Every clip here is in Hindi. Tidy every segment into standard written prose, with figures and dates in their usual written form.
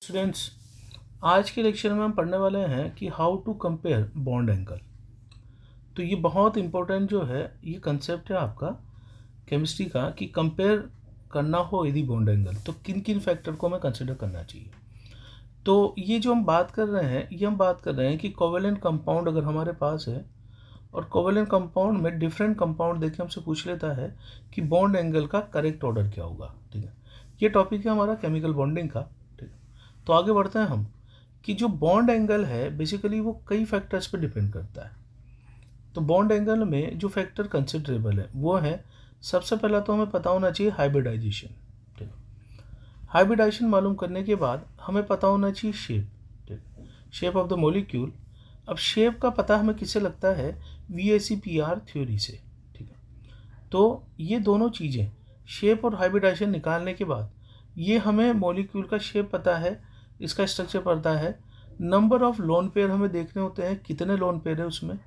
स्टूडेंट्स, आज के लेक्चर में हम पढ़ने वाले हैं कि how to compare bond angle. तो ये बहुत इंपॉर्टेंट जो है ये कंसेप्ट है आपका केमिस्ट्री का कि कंपेयर करना हो यदि बॉन्ड एंगल तो किन किन फैक्टर को हमें कंसिडर करना चाहिए। तो ये जो हम बात कर रहे हैं ये हम बात कर रहे हैं कि कोवेलेंट कंपाउंड अगर हमारे पास है और कोवेलेंट कंपाउंड में डिफरेंट कंपाउंड देके हमसे पूछ लेता है कि बॉन्ड एंगल का करेक्ट ऑर्डर क्या होगा। ठीक है, ये टॉपिक है हमारा केमिकल बॉन्डिंग का। ठीक है, तो आगे बढ़ते हैं हम कि जो बॉन्ड एंगल है बेसिकली वो कई फैक्टर्स पे डिपेंड करता है। तो बॉन्ड एंगल में जो फैक्टर कंसिडरेबल है वो है, सबसे पहला तो हमें पता होना चाहिए हाइब्रिडाइजेशन। ठीक है, हाइब्रिडाइजेशन मालूम करने के बाद हमें पता होना चाहिए शेप। ठीक है, शेप ऑफ द मॉलिक्यूल। अब शेप का पता हमें किससे लगता है, VACPR थ्योरी से। ठीक है, तो ये दोनों चीज़ें शेप और हाइब्रिडाइजेशन निकालने के बाद ये हमें मॉलिक्यूल का शेप पता है, इसका स्ट्रक्चर पता है, नंबर ऑफ लोन पेयर हमें देखने होते हैं कितने लोन पेयर है उसमें,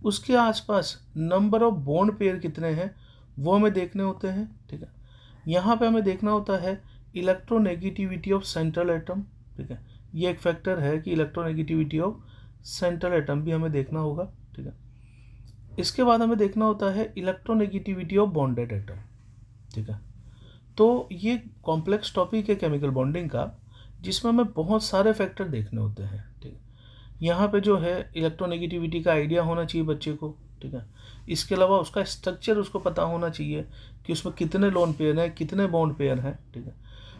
उसके आसपास नंबर ऑफ बॉन्ड पेयर कितने हैं वो हमें देखने होते हैं। ठीक है, यहाँ पे हमें देखना होता है इलेक्ट्रोनेगेटिविटी ऑफ सेंट्रल एटम। ठीक है, ये एक फैक्टर है कि इलेक्ट्रोनेगेटिविटी ऑफ सेंट्रल एटम भी हमें देखना होगा। ठीक है, इसके बाद हमें देखना होता है इलेक्ट्रोनेगेटिविटी ऑफ बॉन्डेड एटम। ठीक है, तो ये कॉम्प्लेक्स टॉपिक है केमिकल बॉन्डिंग का जिसमें हमें बहुत सारे फैक्टर देखने होते हैं। ठीक है, यहाँ पे जो है इलेक्ट्रोनेगेटिविटी का आइडिया होना चाहिए बच्चे को। ठीक है, इसके अलावा उसका स्ट्रक्चर उसको पता होना चाहिए कि उसमें कितने लोन पेयर हैं, कितने बॉन्ड पेयर हैं। ठीक है,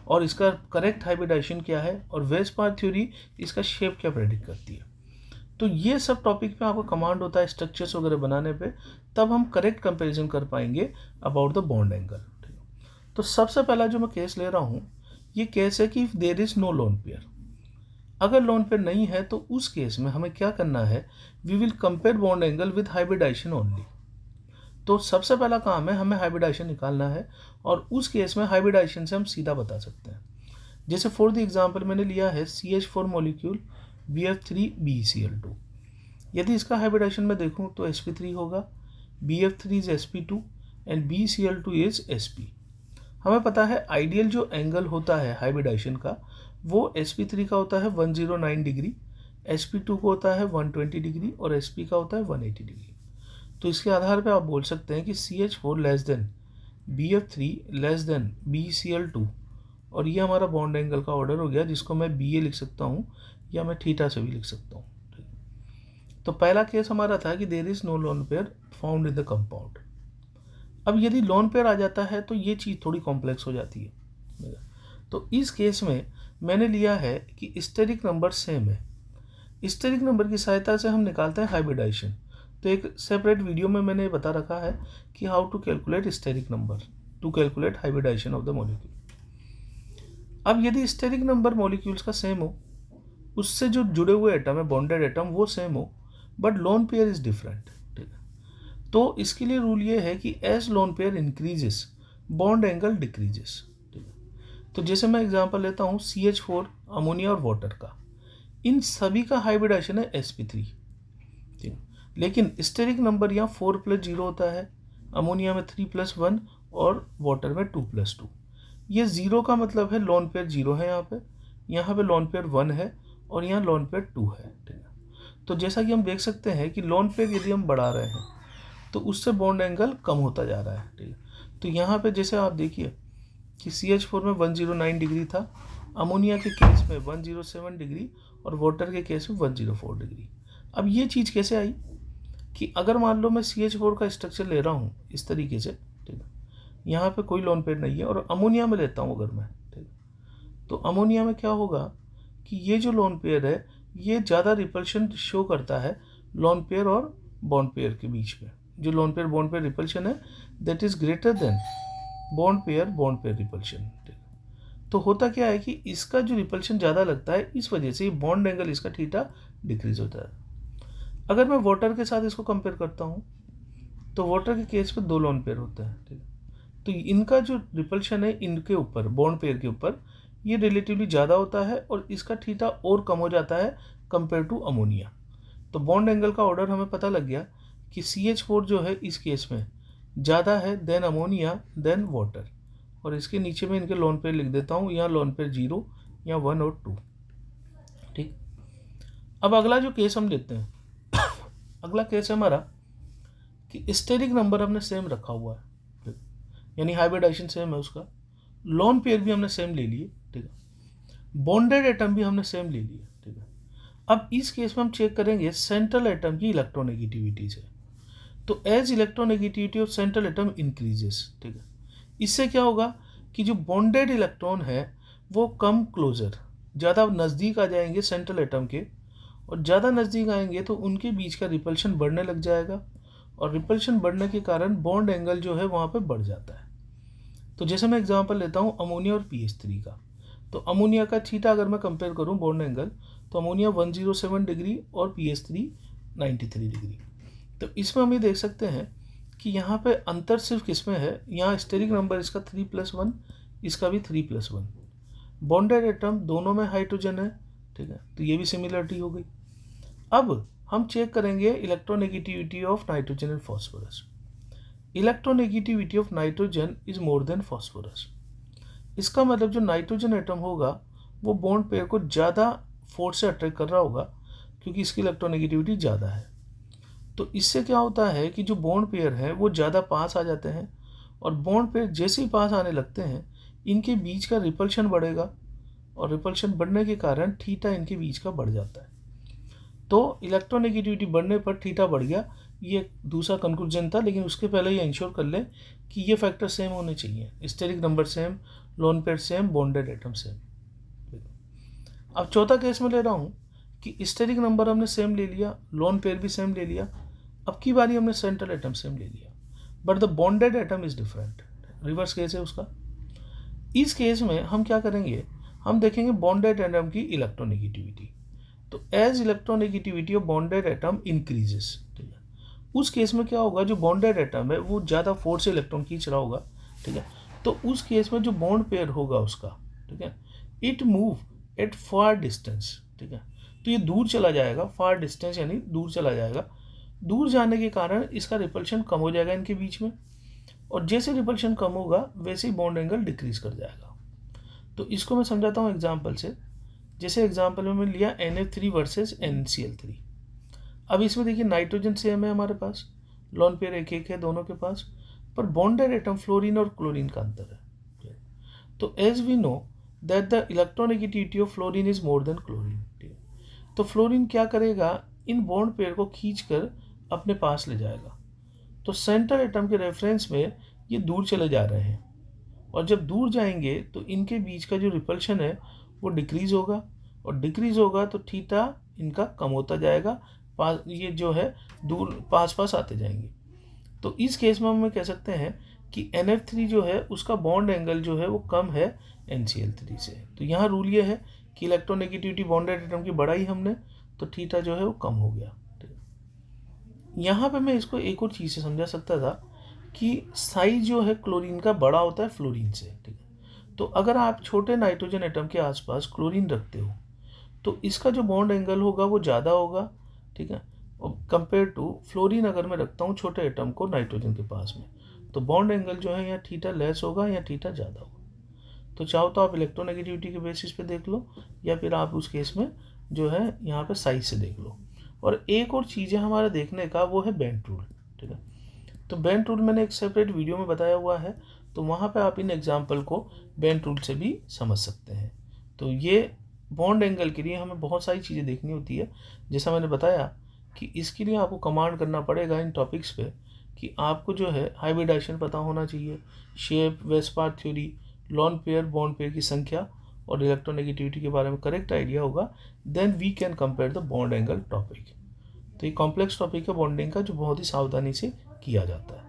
और इसका करेक्ट हाइब्रिडाइजेशन क्या है और वेस्पार थ्योरी इसका शेप क्या प्रेडिक्ट करती है। तो ये सब टॉपिक पे आपको कमांड होता है स्ट्रक्चर्स वगैरह बनाने पे, तब हम करेक्ट कंपैरिजन कर पाएंगे अबाउट द बॉन्ड एंगल। तो सबसे पहला जो मैं केस ले रहा हूँ ये केस है कि if there is no lone pair. अगर लोन पेयर नहीं है तो उस केस में हमें क्या करना है, we will compare bond angle with hybridization only. तो सबसे पहला काम है हमें हाइब्रिडाइजेशन निकालना है और उस केस में हाइब्रिडाइजेशन से हम सीधा बता सकते हैं। जैसे फॉर द एग्जांपल मैंने लिया है CH4 मॉलिक्यूल BF3BeCl2। यदि इसका हाइब्रिडाइजेशन में देखूं तो sp3 होगा, BF3 is sp2 and BeCl2 is sp। हमें पता है आइडियल जो एंगल होता है हाइब्रिडाइजेशन का वो sp3 का होता है 109 डिग्री, sp2 का होता है 120 डिग्री और sp का होता है 180 डिग्री। तो इसके आधार पे आप बोल सकते हैं कि CH4 less than BF3 less than BeCl2 और ये हमारा बॉन्ड एंगल का ऑर्डर हो गया जिसको मैं BA लिख सकता हूँ या मैं थीटा से भी लिख सकता हूँ। तो पहला केस हमारा था कि there is no lone pair found in the compound. अब यदि लोन पेयर आ जाता है तो ये चीज़ थोड़ी कॉम्प्लेक्स हो जाती है। तो इस केस में मैंने लिया है कि स्टेरिक नंबर सेम है। स्टेरिक नंबर की सहायता से हम निकालते हैं हाइब्रिडाइजेशन। तो एक सेपरेट वीडियो में मैंने बता रखा है कि how to calculate steric number to calculate hybridization of the molecule. अब यदि स्टेरिक नंबर मॉलिक्यूल्स का सेम हो, उससे जो जुड़े हुए एटम है बॉन्डेड एटम वो सेम हो, but lone pair is different. ठीक है, तो इसके लिए रूल ये है कि as lone pair increases bond angle decreases. ठीक है, तो जैसे मैं एग्जांपल लेता हूँ CH4 अमोनिया और वाटर का, इन सभी का हाइब्रिडाइजेशन है sp3। ठीक है, लेकिन स्टेरिक नंबर यहाँ 4+0 होता है, अमोनिया में 3+1 और वाटर में 2+2। ये 0 का मतलब है लोन पेयर 0 है, यहाँ पे लोन पेयर 1 है और यहाँ लोन पेयर 2 है। ठीक है, तो जैसा कि हम देख सकते हैं कि लोन पेयर यदि हम बढ़ा रहे हैं तो उससे बॉन्ड एंगल कम होता जा रहा है। ठीक है, तो यहाँ पे जैसे आप देखिए कि CH4 में 109 डिग्री था, अमोनिया के केस में 107 डिग्री और वाटर के केस में 104 डिग्री। अब ये चीज़ कैसे आई कि अगर मान लो मैं CH4 का स्ट्रक्चर ले रहा हूँ इस तरीके से, ठीक है, यहाँ पे कोई लोन पेयर नहीं है और अमोनिया में लेता हूँ अगर मैं, ठीक है, तो अमोनिया में क्या होगा कि ये जो लोन पेयर है ये ज़्यादा रिपल्शन शो करता है लोन पेयर और बॉन्ड पेयर के बीच में। जो lone pair bond pair repulsion है that is greater than bond pair repulsion. तो होता क्या है कि इसका जो रिपल्शन ज़्यादा लगता है इस वजह से बॉन्ड एंगल इसका थीटा डिक्रीज होता है। अगर मैं वाटर के साथ इसको कंपेयर करता हूँ तो वाटर के केस पे 2 लोन पेयर होते हैं। ठीक है, तो इनका जो रिपल्शन है इनके ऊपर बॉन्ड पेयर के ऊपर ये रिलेटिवली ज़्यादा होता है और इसका थीटा और कम हो जाता है कंपेयर टू अमोनिया। तो बॉन्ड एंगल का ऑर्डर हमें पता लग गया कि CH4 जो है इस केस में ज़्यादा है देन अमोनिया देन वाटर। और इसके नीचे में इनके लोन पेयर लिख देता हूँ, यहाँ लोन पेयर 0, या 1 और 2। ठीक, अब अगला जो केस हम लेते हैं अगला केस है हमारा कि स्टेरिक नंबर हमने सेम रखा हुआ है, ठीक, यानी हाइब्रिडाइजेशन सेम है उसका, लोन पेयर भी हमने सेम ले लिए, ठीक है, बॉन्डेड एटम भी हमने सेम ले लिए, ठीक है। अब इस केस में हम चेक करेंगे सेंट्रल एटम की इलेक्ट्रोनेगेटिविटी से। तो as electronegativity of central atom increases, ठीक है, इससे क्या होगा कि जो बॉन्डेड इलेक्ट्रॉन है वो कम क्लोजर, ज़्यादा नज़दीक आ जाएंगे सेंट्रल एटम के, और ज़्यादा नज़दीक आएंगे तो उनके बीच का रिपल्शन बढ़ने लग जाएगा, और रिपल्शन बढ़ने के कारण बॉन्ड एंगल जो है वहाँ पे बढ़ जाता है। तो जैसे मैं एग्जांपल लेता हूँ अमोनिया और पीएच3 का। तो अमोनिया का थीटा अगर मैं कंपेयर करूँ बॉन्ड एंगल, तो अमोनिया 107 डिग्री और पीएच3 93 डिग्री। तो इसमें हम ये देख सकते हैं कि यहाँ पे अंतर सिर्फ किसमें है, यहाँ स्टेरिक नंबर इसका 3+1, इसका भी 3+1। बॉन्डेड एटम दोनों में हाइड्रोजन है, ठीक है, तो ये भी सिमिलरिटी हो गई। अब हम चेक करेंगे electronegativity of nitrogen and phosphorus. Electronegativity of nitrogen is more then phosphorus. इसका मतलब जो नाइट्रोजन एटम होगा वो बॉन्ड पेयर को ज़्यादा फोर्स से अट्रैक्ट कर रहा होगा, क्योंकि इसकी इलेक्ट्रोनेगेटिविटी ज़्यादा है। तो इससे क्या होता है कि जो बॉन्ड पेयर है वो ज़्यादा पास आ जाते हैं, और बॉन्ड पेयर जैसे ही पास आने लगते हैं इनके बीच का रिपल्शन बढ़ेगा, और रिपल्शन बढ़ने के कारण थीटा इनके बीच का बढ़ जाता है। तो इलेक्ट्रोनेगेटिविटी बढ़ने पर थीटा बढ़ गया, ये दूसरा कंक्लूजन था, लेकिन उसके पहले ये इंश्योर कर लें कि ये फैक्टर सेम होने चाहिए, steric number same, lone pair same, bonded atom same. अब चौथा केस में ले रहा हूँ कि स्टेरिक नंबर हमने सेम ले लिया, लोन पेयर भी सेम ले लिया, अब की बारी हमने सेंट्रल एटम सेम ले लिया, but the bonded atom is different. Reverse case है उसका। इस केस में हम क्या करेंगे, हम देखेंगे बॉन्डेड एटम की इलेक्ट्रोनेगेटिविटी। तो as electronegativity of bonded atom increases, ठीक है, उस केस में क्या होगा, जो बॉन्डेड एटम है वो ज़्यादा फोर्स से इलेक्ट्रॉन खींच रहा होगा, ठीक है, तो उस केस में जो बॉन्ड पेयर होगा उसका, ठीक है, it move at far distance, ठीक है, तो ये दूर चला जाएगा, फार डिस्टेंस यानी दूर चला जाएगा। दूर जाने के कारण इसका रिपल्शन कम हो जाएगा इनके बीच में, और जैसे रिपल्शन कम होगा वैसे ही बॉन्ड एंगल डिक्रीज कर जाएगा। तो इसको मैं समझाता हूँ एग्जाम्पल से। जैसे एग्जाम्पल में मैंने लिया NF3 वर्सेस NCl3। अब इसमें देखिए नाइट्रोजन सेम है हमारे पास, लोन पेयर एक एक है दोनों के पास, पर बॉन्डेड एटम फ्लोरीन और क्लोरीन का अंतर है। तो as we know that the electronegativity of fluorine is more than chlorine, तो फ्लोरीन क्या करेगा, इन बॉन्ड पेयर को खींचकर अपने पास ले जाएगा। तो सेंट्रल एटम के रेफरेंस में ये दूर चले जा रहे हैं, और जब दूर जाएंगे तो इनके बीच का जो रिपल्शन है वो डिक्रीज होगा, और डिक्रीज होगा तो थीटा इनका कम होता जाएगा, पास ये जो है दूर पास पास आते जाएंगे। तो इस केस में हम कह सकते हैं कि NF3 जो है उसका बॉन्ड एंगल जो है वो कम है NCl3 से। तो यहाँ रूल ये है कि इलेक्ट्रोनेगेटिविटी बॉन्डेड एटम की बढ़ाई हमने, तो थीटा जो है वो कम हो गया। यहाँ पे मैं इसको एक और चीज़ से समझा सकता था कि साइज जो है क्लोरीन का बड़ा होता है फ्लोरीन से, ठीक है। तो अगर आप छोटे नाइट्रोजन एटम के आसपास क्लोरीन रखते हो तो इसका जो बॉन्ड एंगल होगा वो ज़्यादा होगा, ठीक है, और कंपेयर टू फ्लोरीन अगर मैं रखता हूँ छोटे एटम को नाइट्रोजन के पास में, तो बॉन्ड एंगल जो है यहाँ थीटा लेस होगा या थीटा ज़्यादा होगा। तो चाहो तो आप इलेक्ट्रोनेगेटिविटी के बेसिस पे देख लो, या फिर आप उस केस में जो है यहाँ पे साइज से देख लो। और एक और चीज़ है हमारा देखने का, वो है बेंट रूल, ठीक है। तो बेंट रूल मैंने एक सेपरेट वीडियो में बताया हुआ है, तो वहाँ पे आप इन एग्जांपल को बेंट रूल से भी समझ सकते हैं। तो ये बॉन्ड एंगल के लिए हमें बहुत सारी चीज़ें देखनी होती है, जैसा मैंने बताया कि इसके लिए आपको कमांड करना पड़ेगा इन टॉपिक्स पे, कि आपको जो है हाइब्रिडाइजेशन पता होना चाहिए, shape, VSEPR theory, lone pair, bond pair की संख्या और इलेक्ट्रोनेगेटिविटी के बारे में करेक्ट आइडिया होगा, then we can compare the bond angle topic. तो ये कॉम्प्लेक्स टॉपिक है बॉन्डिंग का, जो बहुत ही सावधानी से किया जाता है।